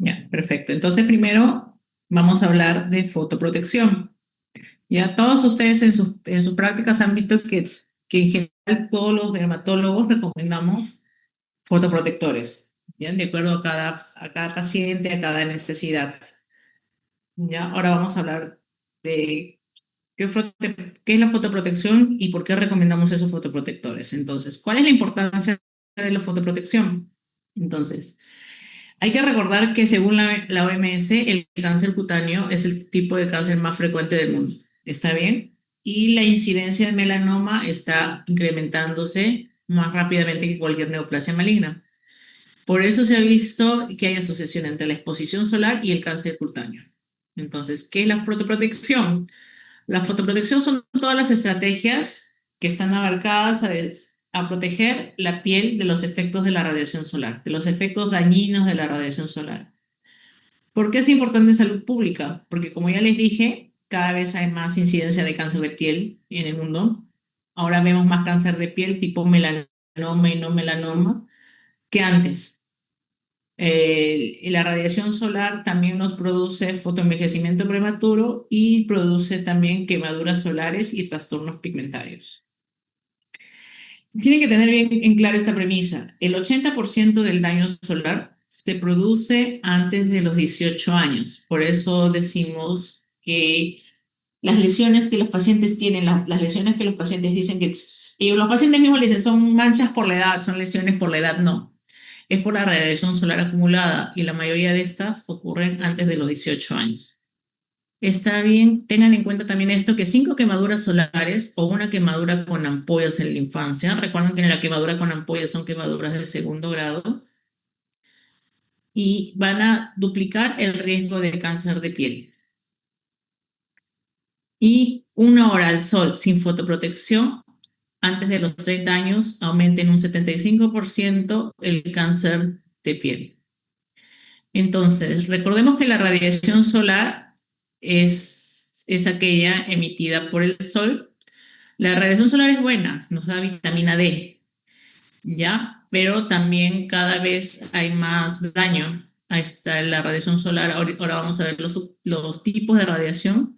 Ya, perfecto. Entonces, primero vamos a hablar de fotoprotección. Ya todos ustedes en sus prácticas han visto que en general todos los dermatólogos recomendamos fotoprotectores, ¿ya? De acuerdo a cada paciente, a cada necesidad. ¿Ya? Ahora vamos a hablar de qué es la fotoprotección y por qué recomendamos esos fotoprotectores. Entonces, ¿cuál es la importancia de la fotoprotección? Entonces, hay que recordar que según la OMS, el cáncer cutáneo es el tipo de cáncer más frecuente del mundo. ¿Está bien? Y la incidencia de melanoma está incrementándose más rápidamente que cualquier neoplasia maligna. Por eso se ha visto que hay asociación entre la exposición solar y el cáncer cutáneo. Entonces, ¿qué es la fotoprotección? La fotoprotección son todas las estrategias que están abarcadas a proteger la piel de los efectos de la radiación solar, de los efectos dañinos de la radiación solar. ¿Por qué es importante en salud pública? Porque como ya les dije, cada vez hay más incidencia de cáncer de piel en el mundo. Ahora vemos más cáncer de piel tipo melanoma y no melanoma que antes. Y la radiación solar también nos produce fotoenvejecimiento prematuro y produce también quemaduras solares y trastornos pigmentarios. Tienen que tener bien en claro esta premisa. El 80% del daño solar se produce antes de los 18 años. Por eso decimos que las lesiones que los pacientes tienen, las lesiones que los pacientes dicen y los pacientes mismos le dicen son manchas por la edad, son lesiones por la edad, no. Es por la radiación solar acumulada y la mayoría de estas ocurren antes de los 18 años. Está bien, tengan en cuenta también esto, que 5 quemaduras solares o una quemadura con ampollas en la infancia, recuerden que en la quemadura con ampollas son quemaduras de segundo grado, y van a duplicar el riesgo de cáncer de piel. Y 1 hora al sol sin fotoprotección antes de los 30 años aumenta en un 75% el cáncer de piel. Entonces, recordemos que la radiación solar es aquella emitida por el sol. La radiación solar es buena, nos da vitamina D, ¿ya? Pero también cada vez hay más daño. Ahí está la radiación solar. Ahora vamos a ver los tipos de radiación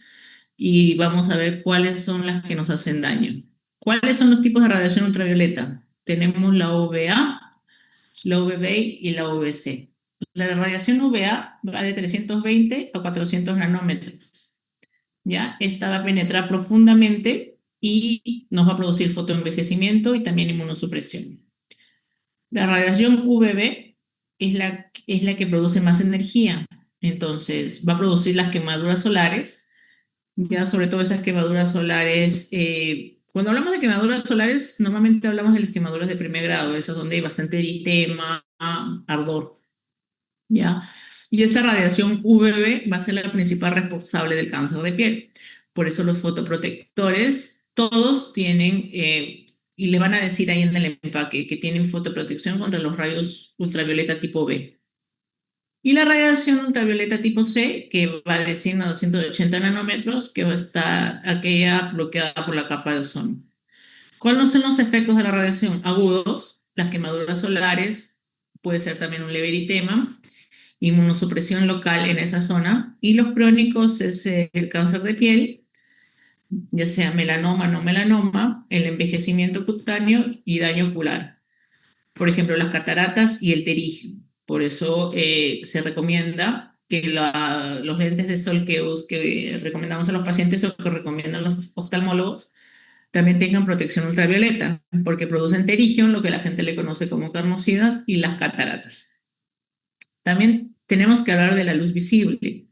y vamos a ver cuáles son las que nos hacen daño. ¿Cuáles son los tipos de radiación ultravioleta? Tenemos la UVA, la UVB y la UVC. La radiación UVA va de 320 a 400 nanómetros. ¿Ya? Esta va a penetrar profundamente y nos va a producir fotoenvejecimiento y también inmunosupresión. La radiación UVB es la que produce más energía, entonces va a producir las quemaduras solares, ya sobre todo esas quemaduras solares. Cuando hablamos de quemaduras solares, normalmente hablamos de las quemaduras de primer grado, esas donde hay bastante eritema, ardor, ¿ya? Y esta radiación UVB va a ser la principal responsable del cáncer de piel. Por eso los fotoprotectores, todos tienen, y le van a decir ahí en el empaque, que tienen fotoprotección contra los rayos ultravioleta tipo B. Y la radiación ultravioleta tipo C, que va de 100 a 280 nanómetros, que va a estar aquella bloqueada por la capa de ozono. ¿Cuáles son los efectos de la radiación? Agudos, las quemaduras solares, puede ser también un leve eritema, inmunosupresión local en esa zona, y los crónicos es el cáncer de piel, ya sea melanoma, no melanoma, el envejecimiento cutáneo y daño ocular. Por ejemplo, las cataratas y el terigio. Por eso se recomienda que los lentes de sol que recomendamos a los pacientes o que recomiendan los oftalmólogos también tengan protección ultravioleta, porque producen terigio, lo que la gente le conoce como carnosidad, y las cataratas. También tenemos que hablar de la luz visible.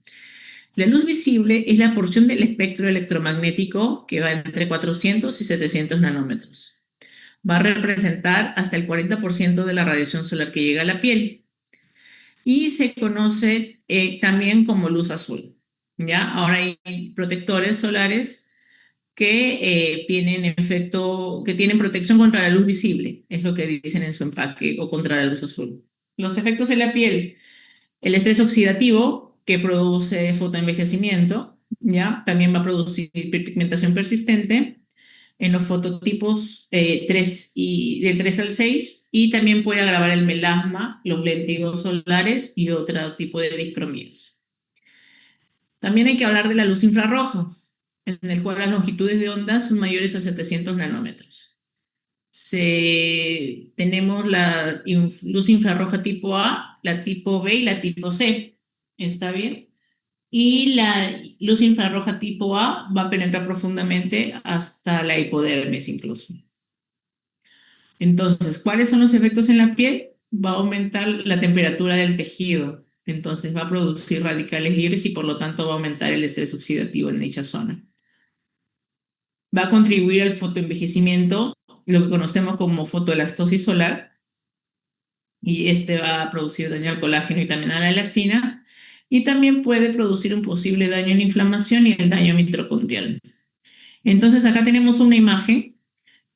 La luz visible es la porción del espectro electromagnético que va entre 400 y 700 nanómetros. Va a representar hasta el 40% de la radiación solar que llega a la piel y se conoce también como luz azul. ¿Ya? Ahora hay protectores solares que tienen efecto, que tienen protección contra la luz visible, es lo que dicen en su empaque, o contra la luz azul. Los efectos en la piel: el estrés oxidativo, que produce fotoenvejecimiento, ¿ya? También va a producir pigmentación persistente, en los fototipos 3 y, del 3 al 6 y también puede agravar el melasma, los lentigos solares y otro tipo de discromías. También hay que hablar de la luz infrarroja, en el cual las longitudes de onda son mayores a 700 nanómetros. Tenemos la luz infrarroja tipo A, la tipo B y la tipo C. ¿Está bien? Y la luz infrarroja tipo A va a penetrar profundamente hasta la hipodermis incluso. Entonces, ¿cuáles son los efectos en la piel? Va a aumentar la temperatura del tejido, entonces va a producir radicales libres y por lo tanto va a aumentar el estrés oxidativo en dicha zona. Va a contribuir al fotoenvejecimiento, lo que conocemos como fotoelastosis solar, y este va a producir daño al colágeno y también a la elastina, y también puede producir un posible daño en la inflamación y el daño mitocondrial. Entonces acá tenemos una imagen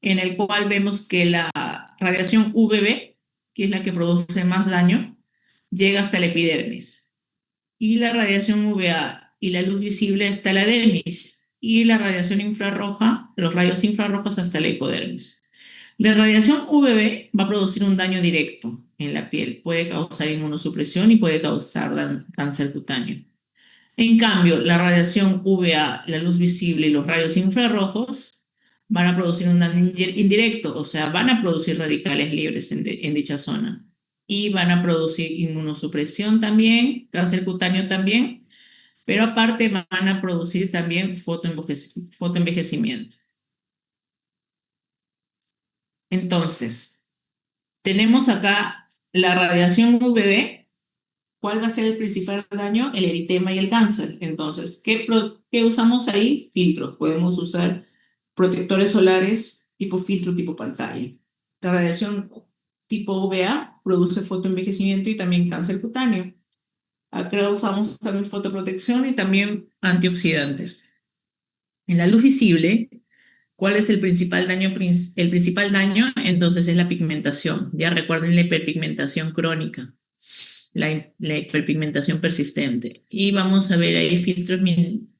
en el cual vemos que la radiación UVB, que es la que produce más daño, llega hasta la epidermis. Y la radiación UVA y la luz visible hasta la dermis. Y la radiación infrarroja, los rayos infrarrojos hasta la hipodermis. La radiación UVB va a producir un daño directo en la piel. Puede causar inmunosupresión y puede causar cáncer cutáneo. En cambio, la radiación UVA, la luz visible y los rayos infrarrojos van a producir un daño indirecto, o sea, van a producir radicales libres en dicha zona y van a producir inmunosupresión también, cáncer cutáneo también, pero aparte van a producir también fotoenvejecimiento. Entonces, tenemos acá la radiación UVB. ¿Cuál va a ser el principal daño? El eritema y el cáncer. Entonces, ¿qué usamos ahí? Filtros. Podemos usar protectores solares tipo filtro, tipo pantalla. La radiación tipo UVA produce fotoenvejecimiento y también cáncer cutáneo. Acá usamos también fotoprotección y también antioxidantes. En la luz visible, ¿cuál es el principal daño? El principal daño, entonces, es la pigmentación. Ya recuerden la hiperpigmentación crónica. La hiperpigmentación persistente. Y vamos a ver ahí filtros,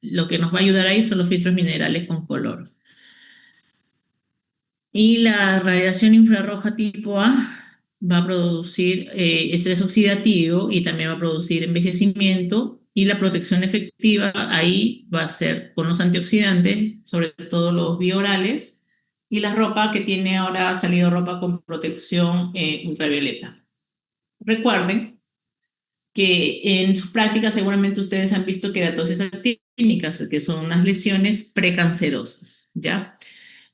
lo que nos va a ayudar ahí son los filtros minerales con color. Y la radiación infrarroja tipo A va a producir estrés oxidativo y también va a producir envejecimiento. Y la protección efectiva ahí va a ser con los antioxidantes, sobre todo los biorales, y la ropa que tiene ahora, ha salido ropa con protección ultravioleta. Recuerden que en su práctica seguramente ustedes han visto queratosis actínicas, que son unas lesiones precancerosas, ¿ya?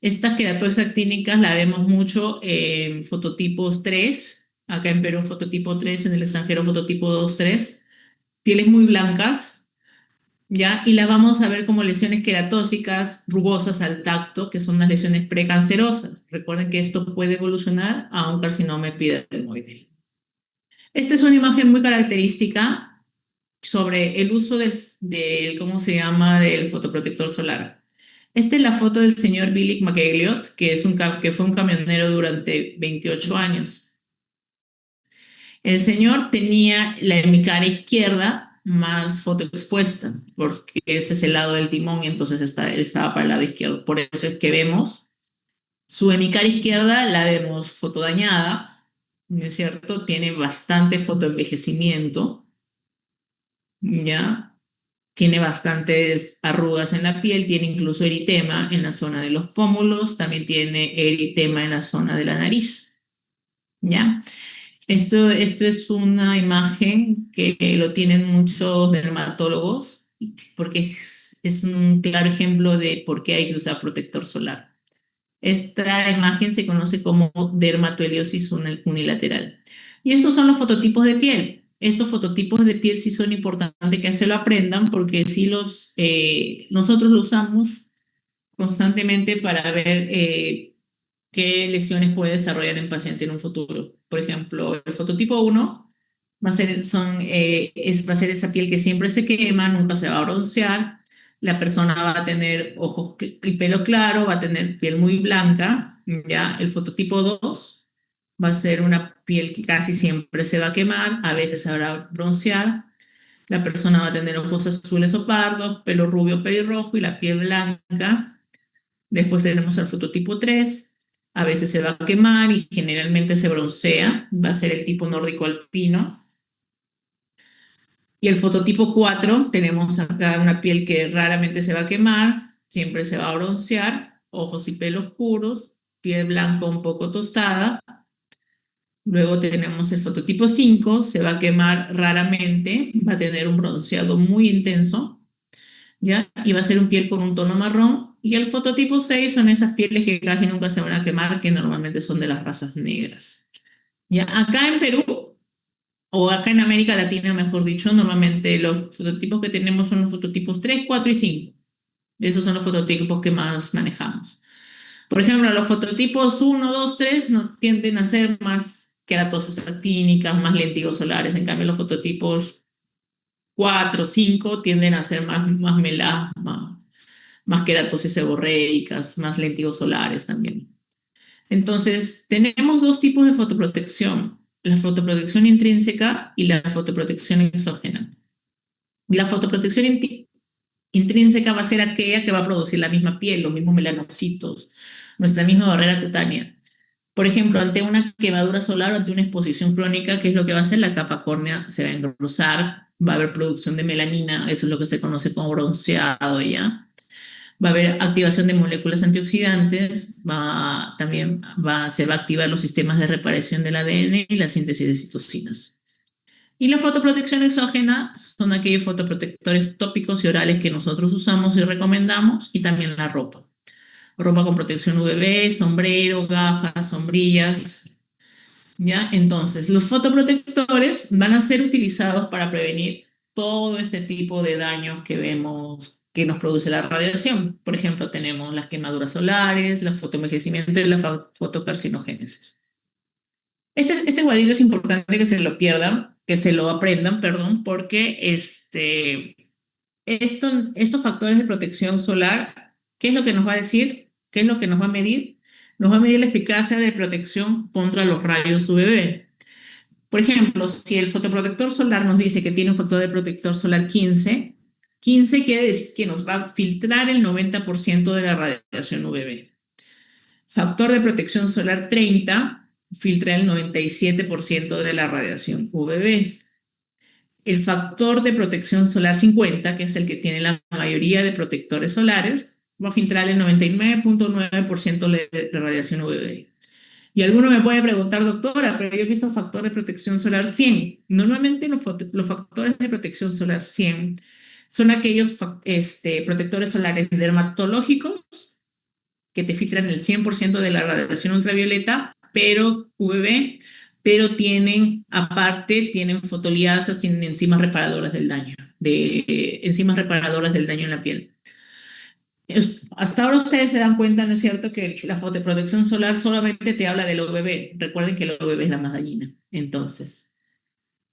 Estas queratosis actínicas la vemos mucho en fototipos 3, acá en Perú fototipo 3, en el extranjero fototipo 2-3, pieles muy blancas, ¿ya? Y las vamos a ver como lesiones queratósicas rugosas al tacto, que son unas lesiones precancerosas. Recuerden que esto puede evolucionar a un carcinoma epidermoide. Esta es una imagen muy característica sobre el uso ¿cómo se llama?, del fotoprotector solar. Esta es la foto del señor Billy McElliot, que fue un camionero durante 28 años. El señor tenía la hemicara izquierda más fotoexpuesta, porque ese es el lado del timón y entonces él estaba para el lado izquierdo. Por eso es que vemos su hemicara izquierda, la vemos fotodañada, ¿no es cierto? Tiene bastante fotoenvejecimiento, ¿ya? Tiene bastantes arrugas en la piel, tiene incluso eritema en la zona de los pómulos, también tiene eritema en la zona de la nariz, ¿ya? Esto es una imagen que lo tienen muchos dermatólogos porque es un claro ejemplo de por qué hay que usar protector solar. Esta imagen se conoce como dermatoeliosis unilateral. Y estos son los fototipos de piel. Estos fototipos de piel sí son importantes que se lo aprendan porque sí nosotros lo usamos constantemente para ver qué lesiones puede desarrollar el paciente en un futuro. Por ejemplo, el fototipo 1 va a ser esa piel que siempre se quema, nunca se va a broncear, la persona va a tener ojos y pelo claro, va a tener piel muy blanca, ¿ya? El fototipo 2 va a ser una piel que casi siempre se va a quemar, a veces habrá broncear, la persona va a tener ojos azules o pardos, pelo rubio, pelirrojo y la piel blanca, Después tenemos el fototipo 3, a veces se va a quemar y generalmente se broncea, va a ser el tipo nórdico alpino. Y el fototipo 4, tenemos acá una piel que raramente se va a quemar, siempre se va a broncear, ojos y pelos puros, piel blanca un poco tostada. Luego tenemos el fototipo 5, se va a quemar raramente, va a tener un bronceado muy intenso, ¿ya? Y va a ser un piel con un tono marrón. Y el fototipo 6 son esas pieles que casi nunca se van a quemar, que normalmente son de las razas negras. ¿Ya? Acá en Perú, o acá en América Latina, mejor dicho, normalmente los fototipos que tenemos son los fototipos 3, 4 y 5. Esos son los fototipos que más manejamos. Por ejemplo, los fototipos 1, 2, 3 no, tienden a ser más queratosis actínicas, más lentigos solares. En cambio, los fototipos 4, 5 tienden a ser más melasma, más queratosis seborreicas, más lentigos solares también. Entonces, tenemos dos tipos de fotoprotección, la fotoprotección intrínseca y la fotoprotección exógena. La fotoprotección intrínseca va a ser aquella que va a producir la misma piel, los mismos melanocitos, nuestra misma barrera cutánea. Por ejemplo, ante una quemadura solar o ante una exposición crónica, ¿qué es lo que va a hacer? La capa córnea se va a engrosar, va a haber producción de melanina, eso es lo que se conoce como bronceado ya. Va a haber activación de moléculas antioxidantes, se va a activar los sistemas de reparación del ADN y la síntesis de citocinas. Y la fotoprotección exógena son aquellos fotoprotectores tópicos y orales que nosotros usamos y recomendamos, y también la ropa. Ropa con protección UVB, sombrero, gafas, sombrillas, ¿ya? Entonces, los fotoprotectores van a ser utilizados para prevenir todo este tipo de daños que vemos que nos produce la radiación. Por ejemplo, tenemos las quemaduras solares, el fotoenvejecimiento y la fotocarcinogénesis. Este cuadrito es importante que se lo pierdan, que se lo aprendan, perdón, porque estos factores de protección solar, ¿qué es lo que nos va a decir? ¿Qué es lo que nos va a medir? Nos va a medir la eficacia de protección contra los rayos UVB. Por ejemplo, si el fotoprotector solar nos dice que tiene un factor de protector solar 15, 15 quiere decir que nos va a filtrar el 90% de la radiación UVB. Factor de protección solar 30 filtra el 97% de la radiación UVB. El factor de protección solar 50, que es el que tiene la mayoría de protectores solares, va a filtrar el 99.9% de radiación UVB. Y alguno me puede preguntar, doctora, pero yo he visto factor de protección solar 100. Normalmente los factores de protección solar 100 son aquellos protectores solares dermatológicos que te filtran el 100% de la radiación ultravioleta, pero UVB, pero tienen fotoliasas, tienen enzimas reparadoras del daño, enzimas reparadoras del daño en la piel. Hasta ahora ustedes se dan cuenta, ¿no es cierto?, que la fotoprotección solar solamente te habla del UVB. Recuerden que el UVB es la más dañina. Entonces,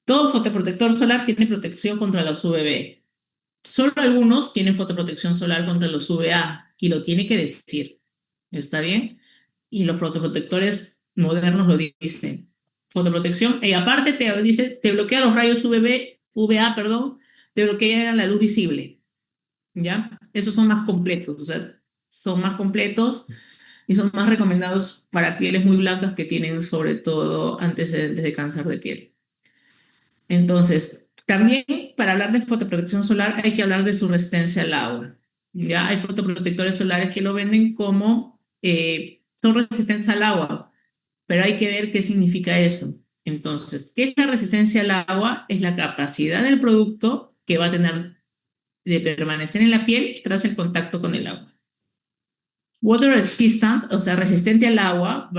todo fotoprotector solar tiene protección contra los UVB. Solo algunos tienen fotoprotección solar contra los UVA y lo tiene que decir. ¿Está bien? Y los fotoprotectores modernos lo dicen. Fotoprotección, y aparte te bloquea los rayos UVA, perdón, te bloquea la luz visible. ¿Ya? Esos son más completos, o sea, son más completos y son más recomendados para pieles muy blancas que tienen sobre todo antecedentes de cáncer de piel. Entonces, también para hablar de fotoprotección solar hay que hablar de su resistencia al agua. Ya hay fotoprotectores solares que lo venden como son resistentes al agua, pero hay que ver qué significa eso. Entonces, ¿qué es la resistencia al agua? Es la capacidad del producto que va a tener de permanecer en la piel tras el contacto con el agua. Water resistant, o sea, resistente al agua,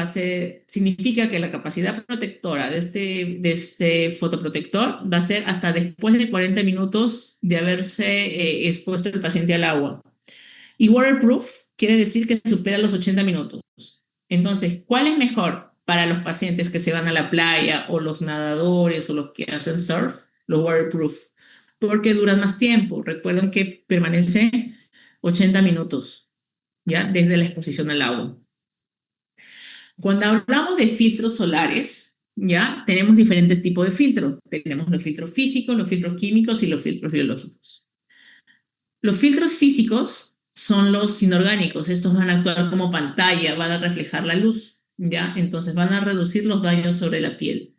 significa que la capacidad protectora de este fotoprotector va a ser hasta después de 40 minutos de haberse expuesto el paciente al agua. Y waterproof quiere decir que supera los 80 minutos. Entonces, ¿cuál es mejor para los pacientes que se van a la playa o los nadadores o los que hacen surf? Los waterproof, porque duran más tiempo. Recuerden que permanece 80 minutos, ¿ya? Desde la exposición al agua. Cuando hablamos de filtros solares, ¿ya? Tenemos diferentes tipos de filtros. Tenemos los filtros físicos, los filtros químicos y los filtros biológicos. Los filtros físicos son los inorgánicos. Estos van a actuar como pantalla, van a reflejar la luz, ¿ya? Entonces van a reducir los daños sobre la piel.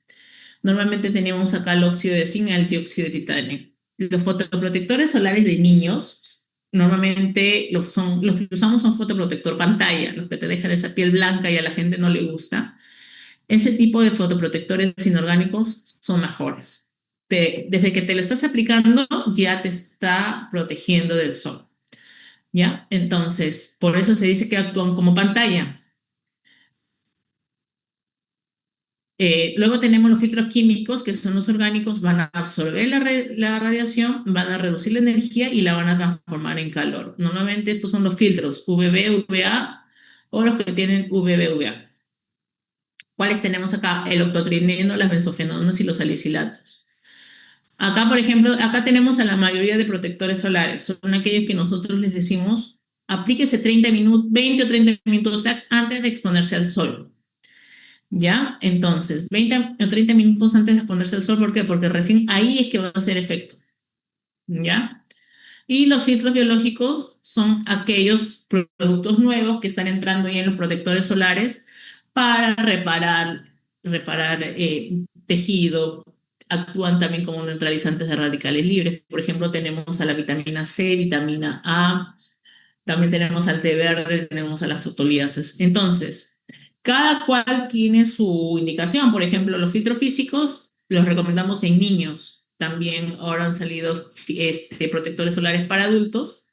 Normalmente tenemos acá el óxido de zinc y el dióxido de titanio. Los fotoprotectores solares de niños, normalmente los que usamos son fotoprotector pantalla, los que te dejan esa piel blanca y a la gente no le gusta. Ese tipo de fotoprotectores inorgánicos son mejores. Desde que te lo estás aplicando ya te está protegiendo del sol, ¿ya? Entonces, por eso se dice que actúan como pantalla. Luego tenemos los filtros químicos, que son los orgánicos, van a absorber la radiación, van a reducir la energía y la van a transformar en calor. Normalmente estos son los filtros UVB, UVA o los que tienen UVB, UVA. ¿Cuáles tenemos acá? El octotrineno, las benzofenonas y los salicilatos. Acá, por ejemplo, acá tenemos a la mayoría de protectores solares. Son aquellos que nosotros les decimos, aplíquese 30 minutos, 20 o 30 minutos antes de exponerse al sol. ¿Ya? Entonces, 20 o 30 minutos antes de exponerse al sol, ¿por qué? Porque recién ahí es que va a hacer efecto. ¿Ya? Y los filtros biológicos son aquellos productos nuevos que están entrando ya en los protectores solares para reparar tejido, actúan también como neutralizantes de radicales libres. Por ejemplo, tenemos a la vitamina C, vitamina A, también tenemos al té verde, tenemos a las fotoliasas. Entonces, cada cual tiene su indicación. Por ejemplo, los filtros físicos los recomendamos en niños. También ahora han salido protectores solares para adultos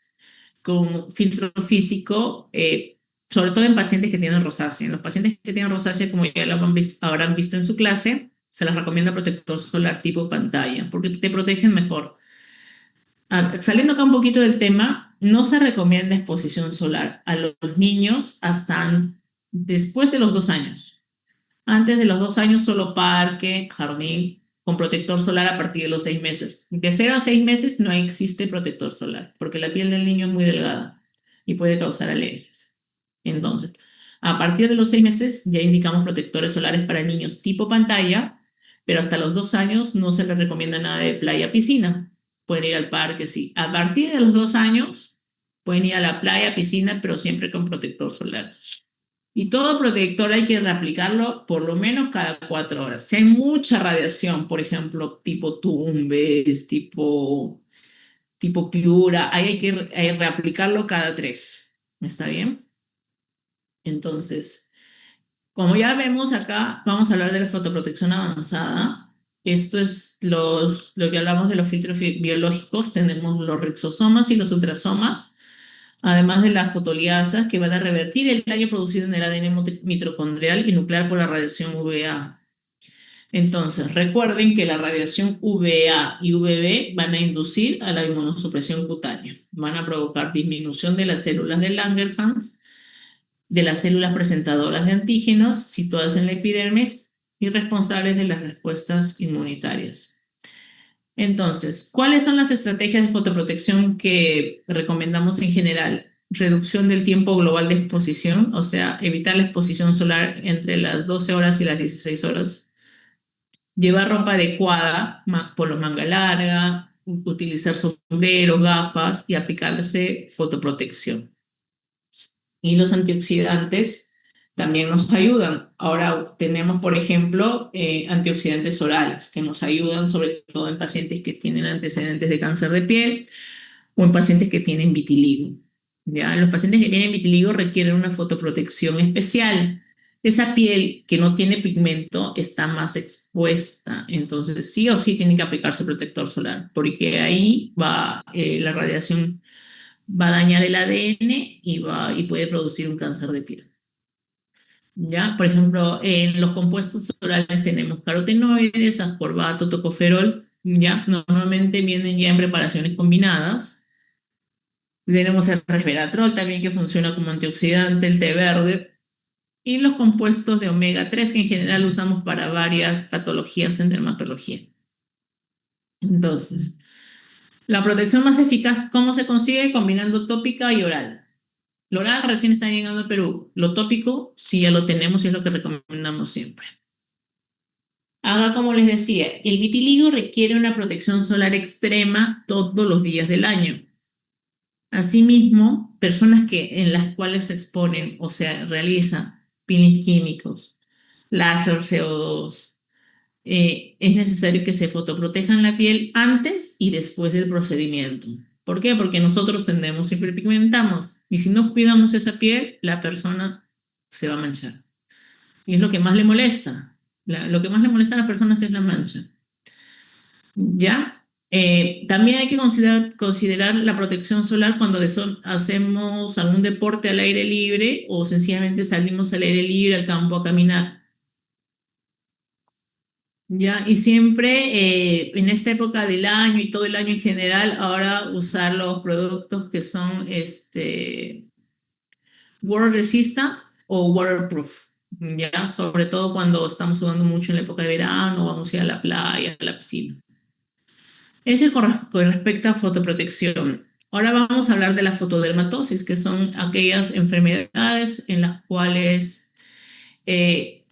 con filtro físico, sobre todo en pacientes que tienen rosácea. En los pacientes que tienen rosácea, como ya lo habrán visto en su clase, se les recomienda protector solar tipo pantalla, porque te protegen mejor. Saliendo acá un poquito del tema, no se recomienda exposición solar a los niños hasta después de los 2 años. Antes de los 2 años, solo parque, jardín, con protector solar a partir de los 6 meses. De 0 a 6 meses no existe protector solar, porque la piel del niño es muy delgada y puede causar alergias. Entonces, a partir de los 6 meses ya indicamos protectores solares para niños tipo pantalla, pero hasta los 2 años no se les recomienda nada de playa, piscina. Pueden ir al parque, sí. A partir de los 2 años pueden ir a la playa, piscina, pero siempre con protector solar. Y todo protector hay que reaplicarlo por lo menos cada 4 horas. Si hay mucha radiación, por ejemplo, tipo Tumbes, tipo Piura, ahí hay que reaplicarlo cada 3. ¿Está bien? Entonces, como ya vemos acá, vamos a hablar de la fotoprotección avanzada. Esto es lo que hablamos de los filtros biológicos. Tenemos los rizosomas y los ultrasomas, además de las fotoliasas que van a revertir el daño producido en el ADN mitocondrial y nuclear por la radiación UVA. Entonces, recuerden que la radiación UVA y UVB van a inducir a la inmunosupresión cutánea. Van a provocar disminución de las células de Langerhans, de las células presentadoras de antígenos situadas en la epidermis y responsables de las respuestas inmunitarias. Entonces, ¿cuáles son las estrategias de fotoprotección que recomendamos en general? Reducción del tiempo global de exposición, o sea, evitar la exposición solar entre las 12 horas y las 16 horas. Llevar ropa adecuada, polo manga larga, utilizar sombrero, gafas y aplicarse fotoprotección. Y los antioxidantes también nos ayudan. Ahora tenemos, por ejemplo, antioxidantes orales que nos ayudan sobre todo en pacientes que tienen antecedentes de cáncer de piel o en pacientes que tienen vitiligo. ¿Ya? Los pacientes que tienen vitiligo requieren una fotoprotección especial. Esa piel que no tiene pigmento está más expuesta, entonces sí o sí tienen que aplicarse protector solar, porque ahí va la radiación va a dañar el ADN y puede producir un cáncer de piel. ¿Ya? Por ejemplo, en los compuestos orales tenemos carotenoides, ascorbato, tocoferol, ¿ya? Normalmente vienen ya en preparaciones combinadas. Tenemos el resveratrol también que funciona como antioxidante, el té verde, y los compuestos de omega 3 que en general usamos para varias patologías en dermatología. Entonces, la protección más eficaz, ¿cómo se consigue? Combinando tópica y oral. Lo oral recién está llegando a Perú. Lo tópico, sí ya lo tenemos y es lo que recomendamos siempre. Haga como les decía, el vitiligo requiere una protección solar extrema todos los días del año. Asimismo, personas en las cuales se exponen o se realiza peelings químicos, láser CO2, es necesario que se fotoprotejan la piel antes y después del procedimiento. ¿Por qué? Porque nosotros tendemos, hiperpigmentamos y si no cuidamos esa piel, la persona se va a manchar. Y es lo que más le molesta. Lo que más le molesta a las personas es la mancha. ¿Ya? También hay que considerar la protección solar cuando hacemos algún deporte al aire libre o sencillamente salimos al aire libre al campo a caminar. ¿Ya? Y siempre en esta época del año y todo el año en general, ahora usar los productos que son water resistant o waterproof. ¿Ya? Sobre todo cuando estamos sudando mucho en la época de verano, vamos a ir a la playa, a la piscina. Ese es con respecto a fotoprotección. Ahora vamos a hablar de la fotodermatosis, que son aquellas enfermedades en las cuales eh,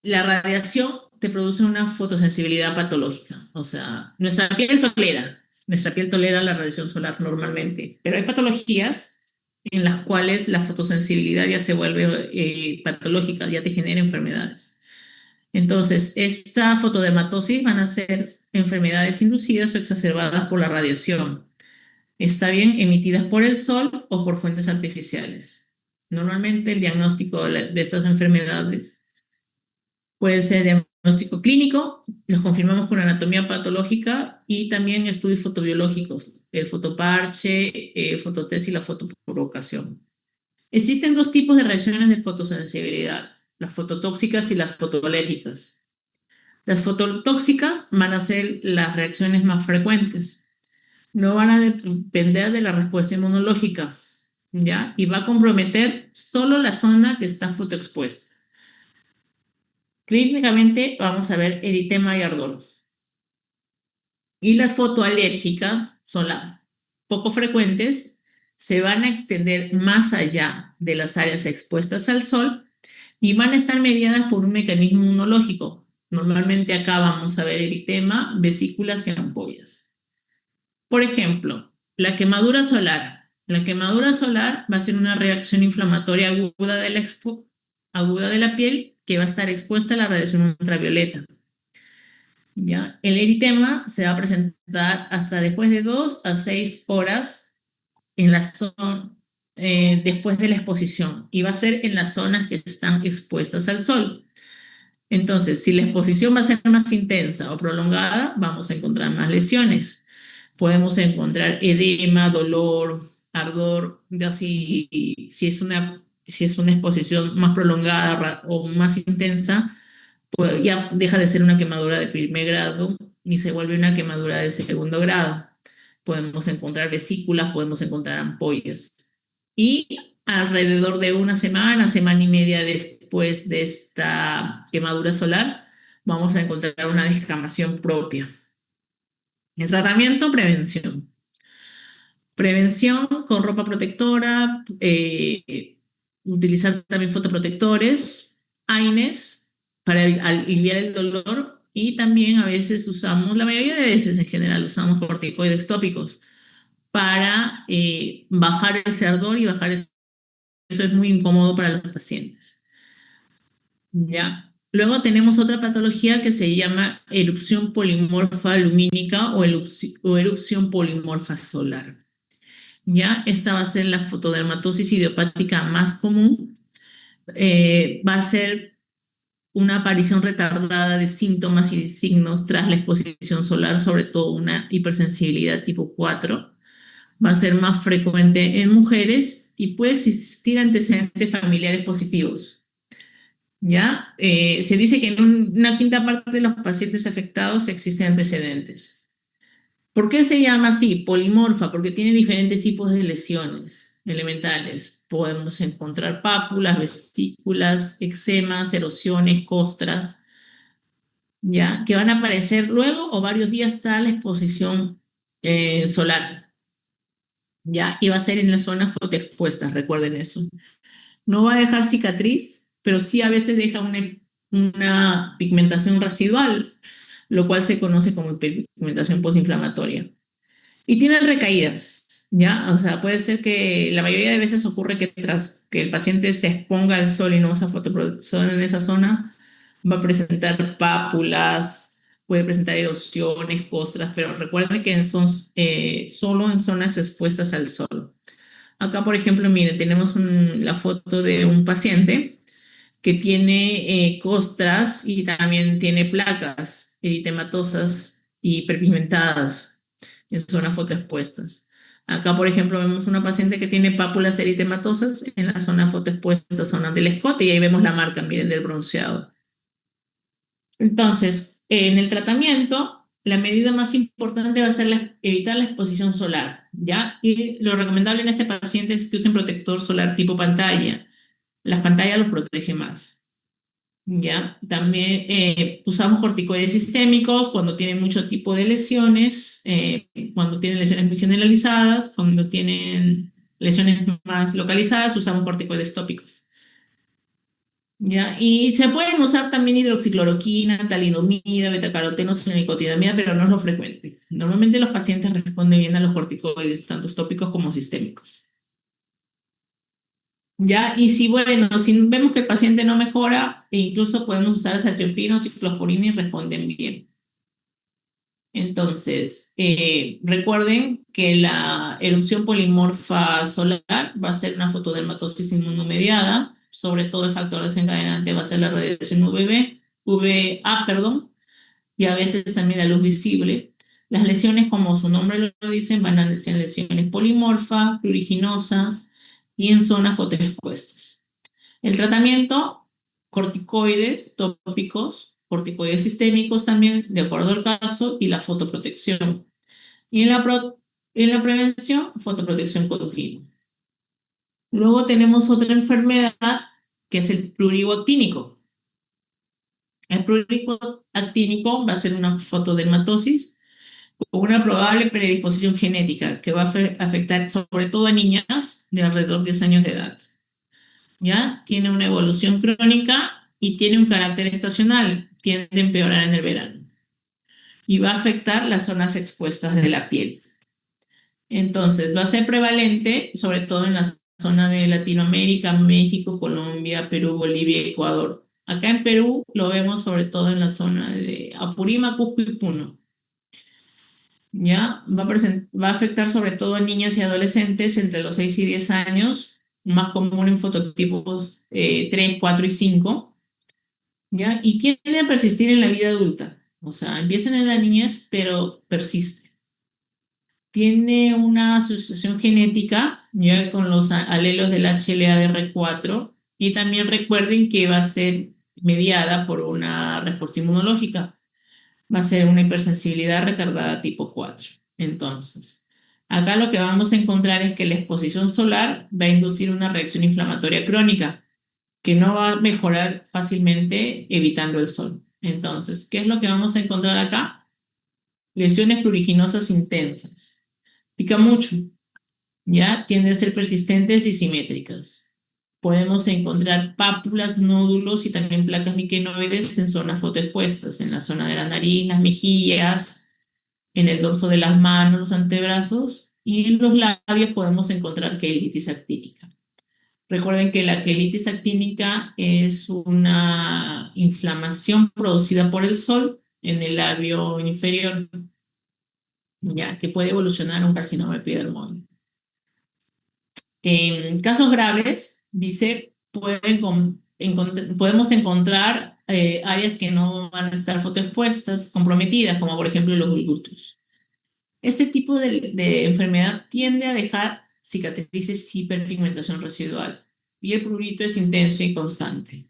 la radiación te produce una fotosensibilidad patológica. O sea, nuestra piel tolera la radiación solar normalmente, pero hay patologías en las cuales la fotosensibilidad ya se vuelve patológica, ya te genera enfermedades. Entonces, esta fotodermatosis van a ser enfermedades inducidas o exacerbadas por la radiación. Está bien emitidas por el sol o por fuentes artificiales. Normalmente el diagnóstico de estas enfermedades puede ser diagnóstico clínico, los confirmamos con anatomía patológica y también estudios fotobiológicos, el fotoparche, el fototest y la fotoprovocación. Existen dos tipos de reacciones de fotosensibilidad, las fototóxicas y las fotoalérgicas. Las fototóxicas van a ser las reacciones más frecuentes. No van a depender de la respuesta inmunológica, ¿ya? Y va a comprometer solo la zona que está fotoexpuesta. Clínicamente vamos a ver eritema y ardor. Y las fotoalérgicas son las poco frecuentes, se van a extender más allá de las áreas expuestas al sol y van a estar mediadas por un mecanismo inmunológico. Normalmente acá vamos a ver eritema, vesículas y ampollas. Por ejemplo, la quemadura solar. La quemadura solar va a ser una reacción inflamatoria aguda de la piel que va a estar expuesta a la radiación ultravioleta. ¿Ya? El eritema se va a presentar hasta después de 2 a 6 horas en la zona, después de la exposición y va a ser en las zonas que están expuestas al sol. Entonces, si la exposición va a ser más intensa o prolongada, vamos a encontrar más lesiones. Podemos encontrar edema, dolor, ardor, ya si es una exposición más prolongada o más intensa, pues ya deja de ser una quemadura de primer grado y se vuelve una quemadura de segundo grado. Podemos encontrar vesículas, podemos encontrar ampollas. Y alrededor de una semana, semana y media después de esta quemadura solar, vamos a encontrar una descamación propia. El tratamiento, prevención. Prevención con ropa protectora, utilizar también fotoprotectores, AINES para aliviar el dolor y también a veces usamos, la mayoría de veces en general usamos corticoides tópicos para bajar ese ardor y bajar ese... Eso es muy incómodo para los pacientes. ¿Ya? Luego tenemos otra patología que se llama erupción polimorfa lumínica o erupción polimorfa solar. ¿Ya? Esta va a ser la fotodermatosis idiopática más común. Va a ser una aparición retardada de síntomas y signos tras la exposición solar, sobre todo una hipersensibilidad tipo 4. Va a ser más frecuente en mujeres y puede existir antecedentes familiares positivos. ¿Ya? Se dice que en una quinta parte de los pacientes afectados existen antecedentes. ¿Por qué se llama así? Polimorfa, porque tiene diferentes tipos de lesiones elementales. Podemos encontrar pápulas, vesículas, eczemas, erosiones, costras, ¿ya? Que van a aparecer luego o varios días tras la exposición solar, ¿ya? Y va a ser en las zonas fotoexpuestas, recuerden eso. No va a dejar cicatriz, pero sí a veces deja una pigmentación residual, lo cual se conoce como pigmentación postinflamatoria. Y tiene recaídas, ¿ya? O sea, puede ser que la mayoría de veces ocurre que tras que el paciente se exponga al sol y no usa fotoprotección en esa zona, va a presentar pápulas, puede presentar erosiones, costras, pero recuerden que son solo en zonas expuestas al sol. Acá, por ejemplo, miren, tenemos la foto de un paciente que tiene costras y también tiene placas eritematosas y hiperpigmentadas en zonas fotoexpuestas. Acá, por ejemplo, vemos una paciente que tiene pápulas eritematosas en la zona fotoexpuesta, zona del escote, y ahí vemos la marca, miren, del bronceado. Entonces, en el tratamiento, la medida más importante va a ser evitar la exposición solar, ¿ya? Y lo recomendable en este paciente es que usen protector solar tipo pantalla. Las pantallas los protege más. Ya, también usamos corticoides sistémicos cuando tienen mucho tipo de lesiones, cuando tienen lesiones muy generalizadas, cuando tienen lesiones más localizadas, usamos corticoides tópicos. Ya, y se pueden usar también hidroxicloroquina, talidomida, betacaroteno, nicotinamida, pero no es lo frecuente. Normalmente los pacientes responden bien a los corticoides, tanto tópicos como sistémicos. Ya, y si bueno, si vemos que el paciente no mejora, e incluso podemos usar azathioprina o ciclosporina y responden bien. Entonces, recuerden que la erupción polimorfa solar va a ser una fotodermatosis inmunomediada, sobre todo el factor desencadenante va a ser la radiación VA, perdón, y a veces también la luz visible. Las lesiones, como su nombre lo dice, van a ser lesiones polimorfas, pruriginosas y en zonas fotoexpuestas. El tratamiento, corticoides tópicos, corticoides sistémicos también, de acuerdo al caso, y la fotoprotección. Y en la prevención, fotoprotección continua. Luego tenemos otra enfermedad que es el prurigo actínico. El prurigo actínico va a ser una fotodermatosis con una probable predisposición genética que va a afectar sobre todo a niñas de alrededor de 10 años de edad. ¿Ya? Tiene una evolución crónica y tiene un carácter estacional, tiende a empeorar en el verano y va a afectar las zonas expuestas de la piel. Entonces, va a ser prevalente sobre todo en la zona de Latinoamérica, México, Colombia, Perú, Bolivia y Ecuador. Acá en Perú lo vemos sobre todo en la zona de Apurímac, Cusco y Puno. ¿Ya? Va a afectar sobre todo a niñas y adolescentes entre los 6 y 10 años, más común en fototipos 3, 4 y 5. ¿Ya? Y tiende a persistir en la vida adulta. O sea, empiezan en la niñez, pero persiste. Tiene una asociación genética, ya con los alelos del HLA-DR4, y también recuerden que va a ser mediada por una respuesta inmunológica. Va a ser una hipersensibilidad retardada tipo 4. Entonces, acá lo que vamos a encontrar es que la exposición solar va a inducir una reacción inflamatoria crónica que no va a mejorar fácilmente evitando el sol. Entonces, ¿qué es lo que vamos a encontrar acá? Lesiones pruriginosas intensas. Pica mucho, ¿ya? Tienden a ser persistentes y simétricas. Podemos encontrar pápulas, nódulos y también placas liquenoides en zonas fotoexpuestas, en la zona de la nariz, las mejillas, en el dorso de las manos, los antebrazos y en los labios podemos encontrar quelitis actínica. Recuerden que la quelitis actínica es una inflamación producida por el sol en el labio inferior, ya que puede evolucionar a un carcinoma epidermoide. En casos graves, dice, podemos encontrar áreas que no van a estar fotoexpuestas, comprometidas, como por ejemplo los glúteos. Este tipo de enfermedad tiende a dejar cicatrices y hiperpigmentación residual y el prurito es intenso y constante.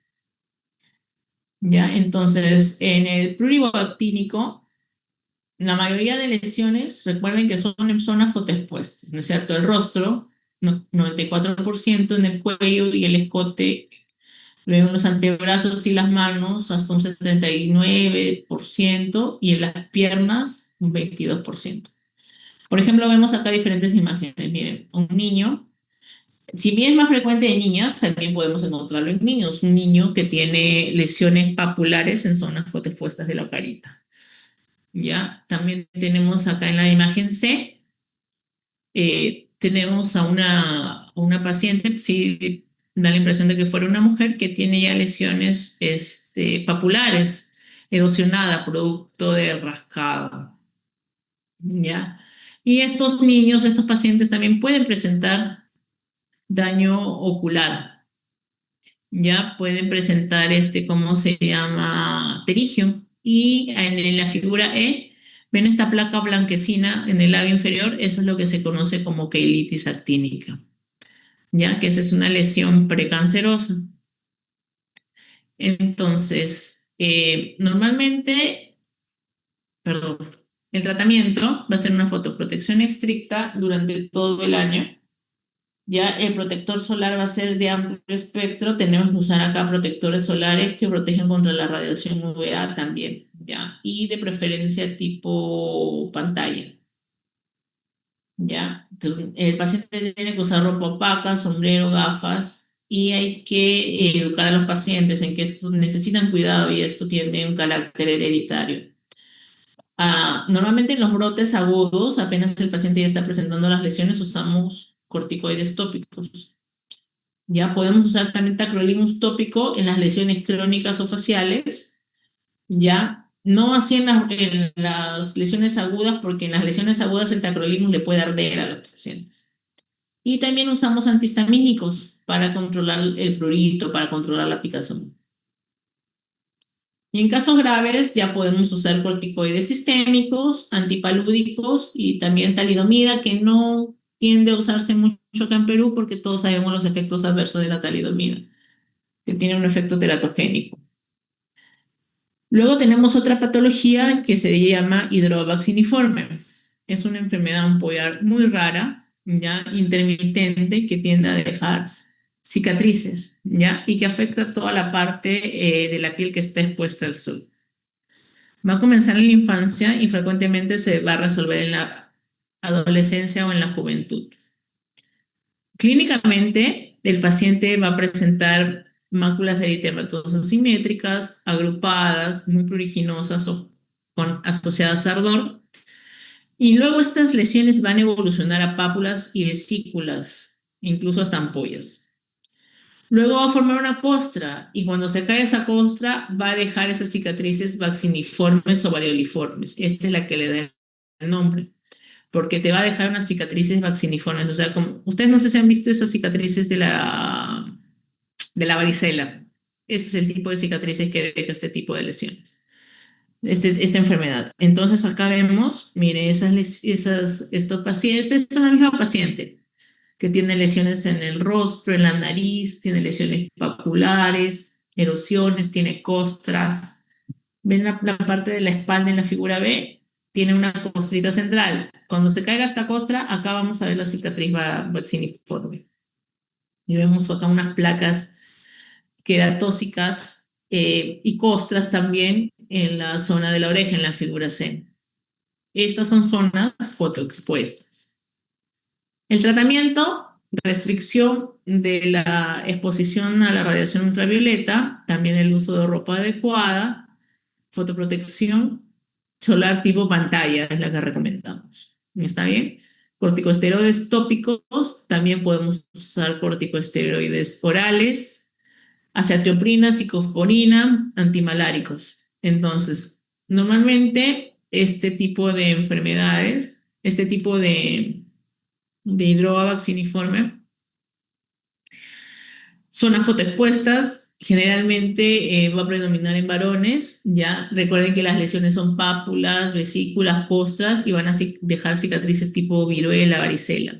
¿Ya? Entonces, en el prurigo actínico, la mayoría de lesiones, recuerden que son en zonas fotoexpuestas, ¿no es cierto? El rostro, 94%, en el cuello y el escote, luego en los antebrazos y las manos, hasta un 79%, y en las piernas, un 22%. Por ejemplo, vemos acá diferentes imágenes. Miren, un niño, si bien es más frecuente en niñas, también podemos encontrarlo en niños. Un niño que tiene lesiones papulares en zonas fotoexpuestas de la carita. ¿Ya? También tenemos acá en la imagen C tenemos a una paciente, sí da la impresión de que fuera una mujer que tiene ya lesiones papulares, erosionada, producto del rascado, ¿ya? Y estos niños, estos pacientes también pueden presentar daño ocular, ¿ya? Pueden presentar ¿cómo se llama? Terigio. Y en la figura E, ven esta placa blanquecina en el labio inferior, eso es lo que se conoce como queilitis actínica, ya que esa es una lesión precancerosa. Entonces, normalmente, perdón, el tratamiento va a ser una fotoprotección estricta durante todo el año. Ya el protector solar va a ser de amplio espectro. Tenemos que usar acá protectores solares que protegen contra la radiación UVA también, ¿ya? Y de preferencia tipo pantalla. ¿Ya? Entonces, el paciente tiene que usar ropa opaca, sombrero, gafas, y hay que educar a los pacientes en que esto necesitan cuidado y esto tiene un carácter hereditario. Normalmente en los brotes agudos, apenas el paciente ya está presentando las lesiones, usamos corticoides tópicos. Ya podemos usar también tacrolimus tópico en las lesiones crónicas o faciales, ya no así en las lesiones agudas, porque en las lesiones agudas el tacrolimus le puede arder a los pacientes. Y también usamos antihistamínicos para controlar el prurito, para controlar la picazón. Y en casos graves ya podemos usar corticoides sistémicos, antipalúdicos y también talidomida, que no tiende a usarse mucho acá en Perú porque todos sabemos los efectos adversos de la talidomida, que tiene un efecto teratogénico. Luego tenemos otra patología que se llama hidrovacciniforme. Es una enfermedad ampollar muy rara, ya intermitente, que tiende a dejar cicatrices, ya, y que afecta toda la parte de la piel que está expuesta al sol. Va a comenzar en la infancia y frecuentemente se va a resolver en la adolescencia o en la juventud. Clínicamente, el paciente va a presentar máculas eritematosas simétricas, agrupadas, muy pruriginosas o asociadas a ardor. Y luego estas lesiones van a evolucionar a pápulas y vesículas, incluso hasta ampollas. Luego va a formar una costra y cuando se cae esa costra va a dejar esas cicatrices vacciniformes o varioliformes. Esta es la que le da el nombre, porque te va a dejar unas cicatrices vacciniformes. O sea, como, ustedes no sé si han visto esas cicatrices de la varicela. Ese es el tipo de cicatrices que deja este tipo de lesiones, esta enfermedad. Entonces acá vemos, mire, estos pacientes, esta es la misma paciente que tiene lesiones en el rostro, en la nariz, tiene lesiones papulares, erosiones, tiene costras. ¿Ven la parte de la espalda en la figura B? Tiene una costrita central. Cuando se caiga esta costra, acá vamos a ver la cicatriz vacciniforme. Y vemos acá unas placas queratóxicas y costras también en la zona de la oreja, en la figura C. Estas son zonas fotoexpuestas. El tratamiento, restricción de la exposición a la radiación ultravioleta, también el uso de ropa adecuada, fotoprotección solar tipo pantalla es la que recomendamos. ¿Está bien? Corticosteroides tópicos, también podemos usar corticosteroides orales, acetioprina, ciclosporina, antimaláricos. Entonces, normalmente este tipo de enfermedades, este tipo de hidroa vacciniforme, son fotoexpuestas, generalmente va a predominar en varones, ya recuerden que las lesiones son pápulas, vesículas, costras y van a dejar cicatrices tipo viruela, varicela.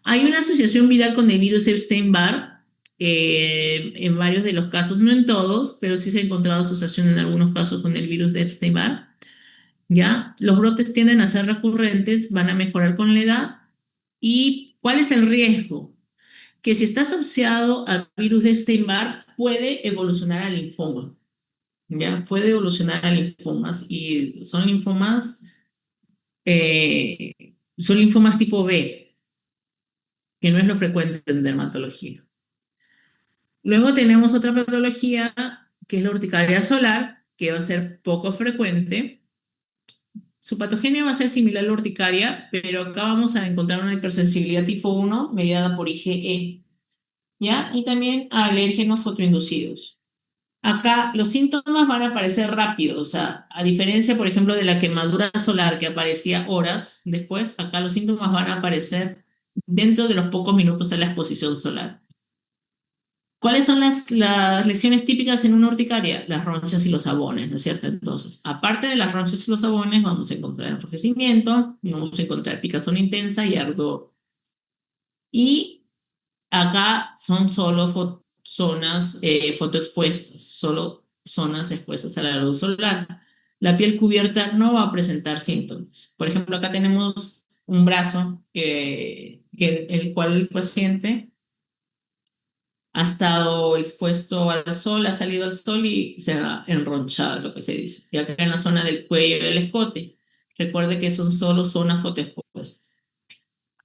Hay una asociación viral con el virus Epstein-Barr en varios de los casos, no en todos, pero sí se ha encontrado asociación en algunos casos con el virus de Epstein-Barr. ¿Ya? Los brotes tienden a ser recurrentes, van a mejorar con la edad. ¿Y cuál es el riesgo? Que si está asociado al virus de Epstein-Barr, puede evolucionar al linfoma. ¿Ya? Puede evolucionar a linfomas y eh, son linfomas tipo B, que no es lo frecuente en dermatología. Luego tenemos otra patología que es la urticaria solar, que va a ser poco frecuente. Su patogenia va a ser similar a la urticaria, pero acá vamos a encontrar una hipersensibilidad tipo 1 mediada por IgE, ¿ya? Y también a alérgenos fotoinducidos. Acá los síntomas van a aparecer rápido, o sea, a diferencia, por ejemplo, de la quemadura solar que aparecía horas después, acá los síntomas van a aparecer dentro de los pocos minutos de la exposición solar. ¿Cuáles son las lesiones típicas en una urticaria? Las ronchas y los abones, ¿no es cierto? Entonces, aparte de las ronchas y los abones, vamos a encontrar enrojecimiento, vamos a encontrar picazón intensa y ardor. Y acá son solo zonas fotoexpuestas, solo zonas expuestas a la luz solar. La piel cubierta no va a presentar síntomas. Por ejemplo, acá tenemos un brazo el cual el paciente ha estado expuesto al sol, ha salido al sol y se ha enronchado, lo que se dice. Y acá en la zona del cuello y del escote. Recuerde que son solo zonas fotoexpuestas.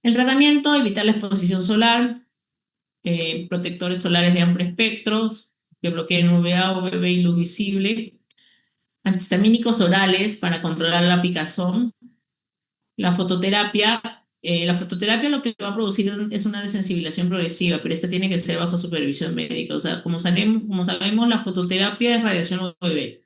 El tratamiento, evitar la exposición solar, protectores solares de amplio espectro, que bloqueen UVA, UVB y luz visible, antihistamínicos orales para controlar la picazón, la fototerapia lo que va a producir es una desensibilización progresiva, pero esta tiene que ser bajo supervisión médica. O sea, como sabemos, la fototerapia es radiación UVB.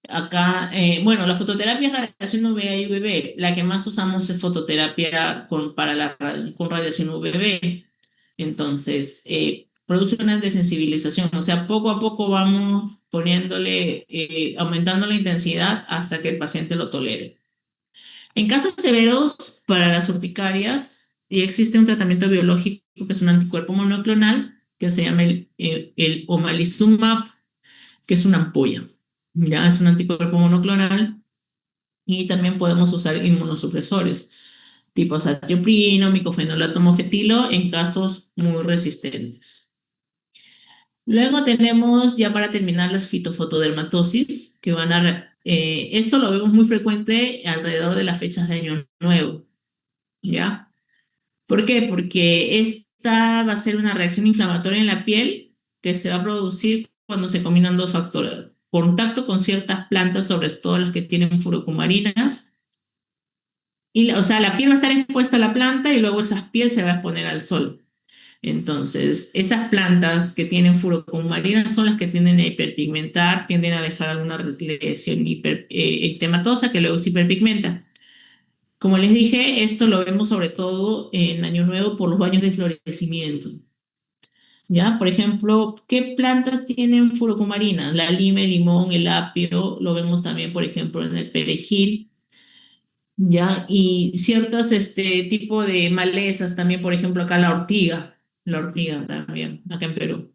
Acá, bueno, la fototerapia es radiación UVA y UVB. La que más usamos es fototerapia con radiación UVB. Entonces, produce una desensibilización. O sea, poco a poco vamos poniéndole, aumentando la intensidad hasta que el paciente lo tolere. En casos severos para las urticarias, existe un tratamiento biológico que es un anticuerpo monoclonal que se llama el omalizumab, que es una ampolla. Ya es un anticuerpo monoclonal y también podemos usar inmunosupresores tipo azatioprino, micofenolato mofetilo en casos muy resistentes. Luego tenemos, ya para terminar, las fitofotodermatosis, que esto lo vemos muy frecuente alrededor de las fechas de Año Nuevo, ¿ya? ¿Por qué? Porque esta va a ser una reacción inflamatoria en la piel que se va a producir cuando se combinan dos factores. Contacto con ciertas plantas, sobre todo las que tienen furocumarinas, o sea, la piel va a estar expuesta a la planta y luego esa piel se va a exponer al sol. Entonces, esas plantas que tienen furocumarinas son las que tienden a hiperpigmentar, tienden a dejar alguna lesión ectematosa que luego se hiperpigmenta. Como les dije, esto lo vemos sobre todo en Año Nuevo por los baños de florecimiento. ¿Ya? Por ejemplo, ¿qué plantas tienen furocumarinas? La lima, el limón, el apio, lo vemos también, por ejemplo, en el perejil, ¿ya? Y ciertos tipo de malezas también, por ejemplo, acá la ortiga también, acá en Perú.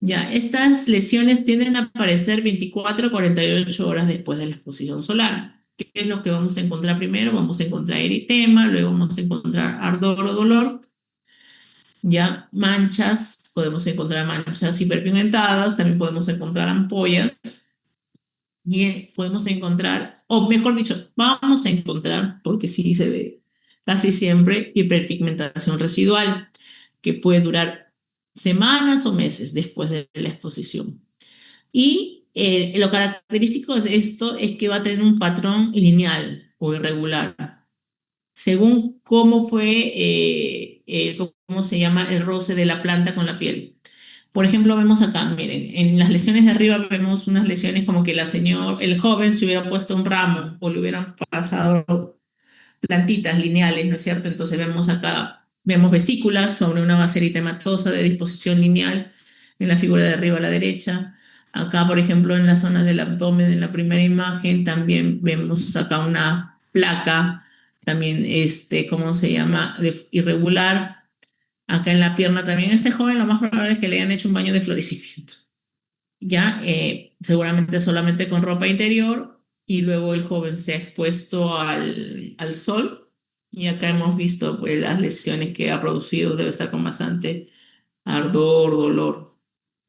Ya, estas lesiones tienden a aparecer 24 a 48 horas después de la exposición solar. ¿Qué es lo que vamos a encontrar primero? Vamos a encontrar eritema, luego vamos a encontrar ardor o dolor, ya manchas, podemos encontrar manchas hiperpigmentadas, también podemos encontrar ampollas y podemos encontrar, o mejor dicho, vamos a encontrar, porque sí se ve casi siempre, hiperpigmentación residual, que puede durar semanas o meses después de la exposición. Y lo característico de esto es que va a tener un patrón lineal o irregular, según cómo fue, cómo se llama el roce de la planta con la piel. Por ejemplo, vemos acá, miren, en las lesiones de arriba vemos unas lesiones como que el joven se hubiera puesto un ramo o le hubieran pasado plantitas lineales, ¿no es cierto? Entonces vemos vesículas sobre una base eritematosa de disposición lineal en la figura de arriba a la derecha. Acá, por ejemplo, en la zona del abdomen, en la primera imagen, también vemos acá una placa, también, ¿cómo se llama? Irregular. Acá en la pierna también. Este joven lo más probable es que le hayan hecho un baño de florecimiento. Ya, seguramente solamente con ropa interior y luego el joven se ha expuesto al sol y acá hemos visto pues las lesiones que ha producido, debe estar con bastante ardor, dolor.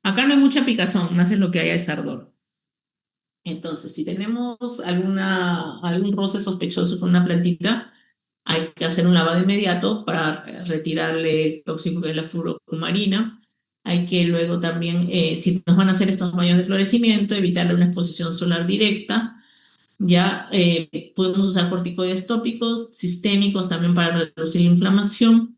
Acá no hay mucha picazón, más es lo que hay es ardor. Entonces, si tenemos algún roce sospechoso con una plantita, hay que hacer un lavado inmediato para retirarle el tóxico que es la fluorocumarina. Hay que luego también, si nos van a hacer estos baños de florecimiento, evitarle una exposición solar directa Ya podemos usar corticoides tópicos, sistémicos también para reducir la inflamación,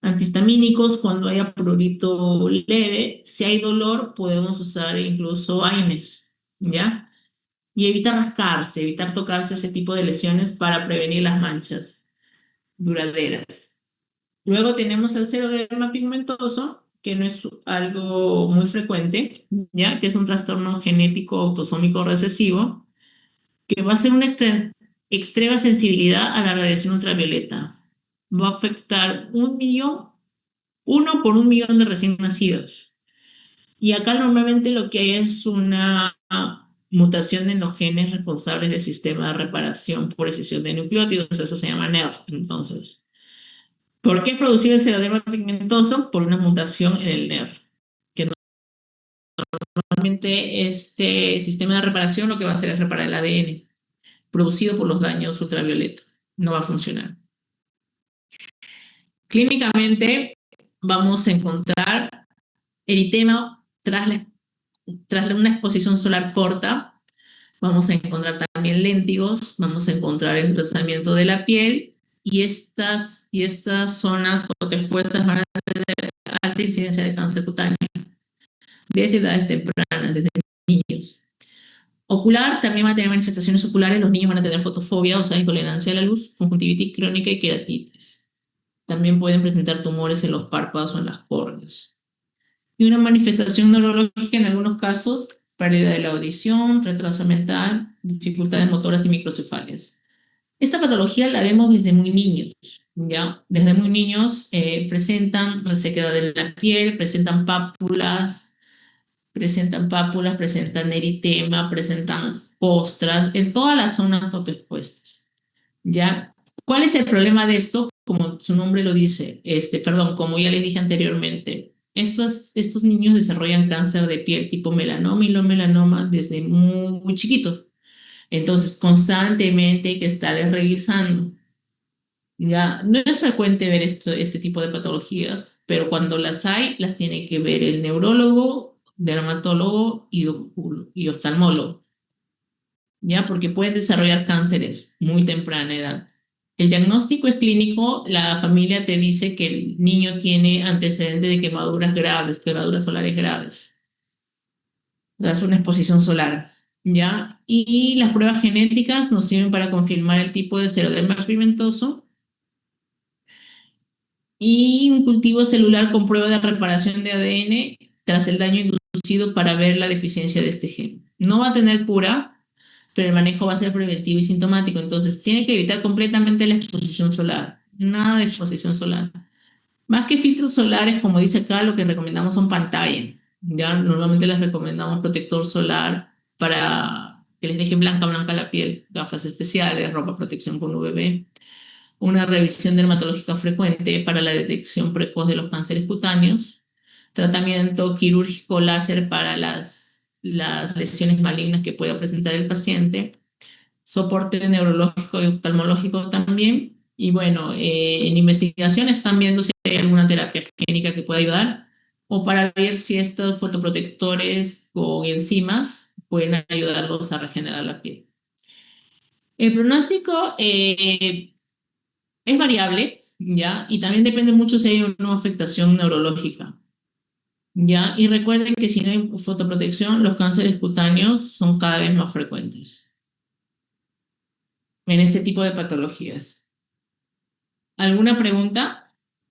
antihistamínicos cuando haya prurito leve. Si hay dolor, podemos usar incluso AINES, ¿ya? Y evitar rascarse, evitar tocarse ese tipo de lesiones para prevenir las manchas duraderas. Luego tenemos el seroderma pigmentoso, que no es algo muy frecuente, ¿ya? Que es un trastorno genético autosómico recesivo, que va a ser una extrema sensibilidad a la radiación ultravioleta. Va a afectar 1 por 1 millón de recién nacidos. Y acá normalmente lo que hay es una mutación en los genes responsables del sistema de reparación por excesión de nucleótidos, eso se llama NER. Entonces, ¿por qué es producido el seroderma pigmentoso? Por una mutación en el NER, que normalmente este sistema de reparación lo que va a hacer es reparar el ADN producido por los daños ultravioleta. No va a funcionar. Clínicamente vamos a encontrar eritema tras una exposición solar corta. Vamos a encontrar también léntigos, vamos a encontrar engrosamiento de la piel y estas zonas fotoexpuestas van a tener alta incidencia de cáncer cutáneo desde edades tempranas, desde niños. Ocular también va a tener manifestaciones oculares, los niños van a tener fotofobia, o sea, intolerancia a la luz, conjuntivitis crónica y queratitis. También pueden presentar tumores en los párpados o en las córneas. Y una manifestación neurológica en algunos casos, pérdida de la audición, retraso mental, dificultades motoras y microcefalias. Esta patología la vemos desde muy niños, ¿ya? Desde muy niños presentan resequedad de la piel, presentan eritema, presentan costras en todas las zonas fotoexpuestas, ¿ya? ¿Cuál es el problema de esto? Como su nombre lo dice, perdón, como ya les dije anteriormente, estos niños desarrollan cáncer de piel tipo melanoma y no melanoma desde muy, muy chiquitos. Entonces, constantemente hay que estarles revisando. Ya, no es frecuente ver este tipo de patologías, pero cuando las hay, las tiene que ver el neurólogo, dermatólogo y oftalmólogo, ¿ya? Porque pueden desarrollar cánceres muy temprana edad. El diagnóstico es clínico, la familia te dice que el niño tiene antecedentes de quemaduras graves, quemaduras solares graves, tras una exposición solar, ¿ya? Y las pruebas genéticas nos sirven para confirmar el tipo de seroderma pigmentoso y un cultivo celular con prueba de reparación de ADN tras el daño inducido para ver la deficiencia de este gen. No va a tener cura, pero el manejo va a ser preventivo y sintomático, entonces tiene que evitar completamente la exposición solar, nada de exposición solar. Más que filtros solares, como dice acá, lo que recomendamos son pantalla. Ya normalmente les recomendamos protector solar para que les deje blanca, blanca la piel, gafas especiales, ropa protección con UVB, una revisión dermatológica frecuente para la detección precoz de los cánceres cutáneos, tratamiento quirúrgico láser para las lesiones malignas que pueda presentar el paciente, soporte neurológico y oftalmológico también. Y bueno, en investigación están viendo si hay alguna terapia génica que pueda ayudar o para ver si estos fotoprotectores con enzimas pueden ayudarlos a regenerar la piel. El pronóstico es variable, ¿ya? Y también depende mucho si hay una afectación neurológica, ¿ya? Y recuerden que si no hay fotoprotección, los cánceres cutáneos son cada vez más frecuentes en este tipo de patologías. ¿Alguna pregunta?